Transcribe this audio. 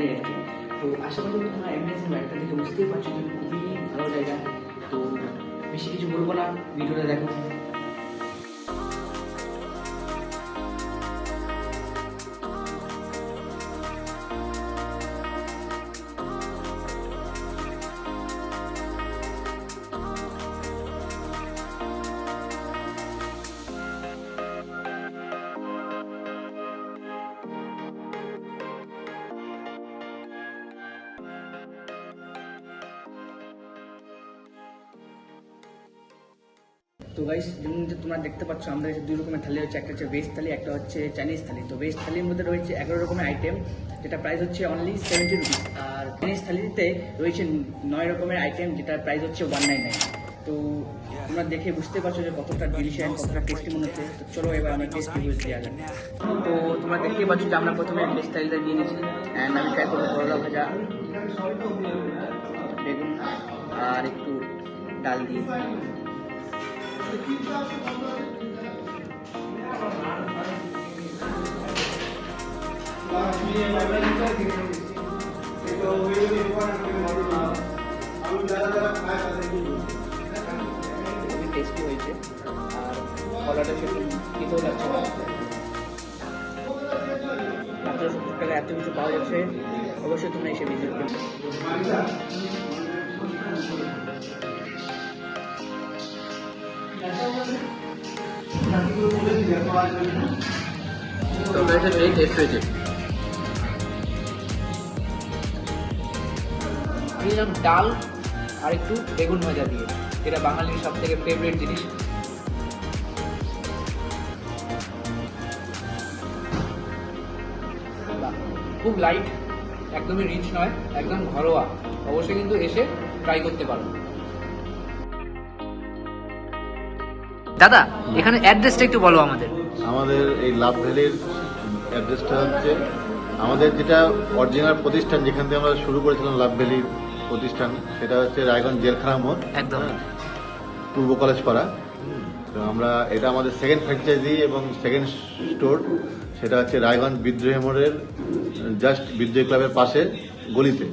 এটাই আর কি। তো আশা করি তোমরা অ্যাম্বিয়েন্স বাড়িটা দেখে বুঝতেই পারছো যে খুবই ভালো জায়গা। তো বেশি কিছু বলবো না, ভিডিওটা দেখো। তো গাইস, যেমন যে তোমরা দেখতে পাচ্ছ আমাদের কাছে দুই রকমের থালি হচ্ছে, একটা হচ্ছে ভেজ থালি, একটা হচ্ছে চাইনিজ থালি। তো ভেজ থালির মধ্যে রয়েছে 11 রকমের আইটেম, যেটা প্রাইস হচ্ছে অনলি 70 রুপিস। আর চাইনিজ থালিতে রয়েছে 9 রকমের আইটেম, যেটার প্রাইস হচ্ছে 199। তো তোমরা দেখে বুঝতে পারছো যে কতটা ডিলিশিয়াস, কতটা টেস্টি মনে হচ্ছে। তো চলো এবার আমরা টেস্ট রিভিউ দেওয়া যাক। তো তোমরা দেখতেই পাচ্ছ যে আমরা প্রথমে ভেজ থালিটা নিয়ে নিয়েছি, অ্যান্ড আমি ট্রাই করবো করলা ভাজা, বেগুন আর একটু ডাল দিয়ে। খুবই টেস্টি হয়েছে, আর কলাটা সেরকম খেতেও লাগছে না। মাত্র 70 টাকা এত কিছু পাওয়া যাচ্ছে, অবশ্যই তোমরা এসে ভিজিট করবে। তরকারিটা ভেরি টেস্ট হয়েছে। দিলাম ডাল আর একটু বেগুন ভাজা দিয়ে, যেটা বাঙালির সব থেকে ফেভারিট জিনিস। খুব লাইট, একদমই রিচ নয়, একদম ঘরোয়া। অবশ্যই কিন্তু এসে ট্রাই করতে পারো। দাদা, এখানে অ্যাড্রেসটা একটু বলো আমাদের। আমাদের এই লাভ ভ্যালির অ্যাড্রেসটা হচ্ছে, আমাদের যেটা অরিজিনাল প্রতিষ্ঠান, যেখান থেকে আমরা শুরু করেছিলাম লাভ ভ্যালির প্রতিষ্ঠান, সেটা হচ্ছে রায়গঞ্জ জেলখানা মোড়, একদম পূর্ব কলেজ পাড়া। তো আমরা এটা আমাদের সেকেন্ড ফ্র্যাঞ্চাইজি এবং সেকেন্ড স্টোর, সেটা হচ্ছে রায়গঞ্জ বিদ্রোহী মোড়ের জাস্ট বিদ্রোহী ক্লাবের পাশে গলিতে।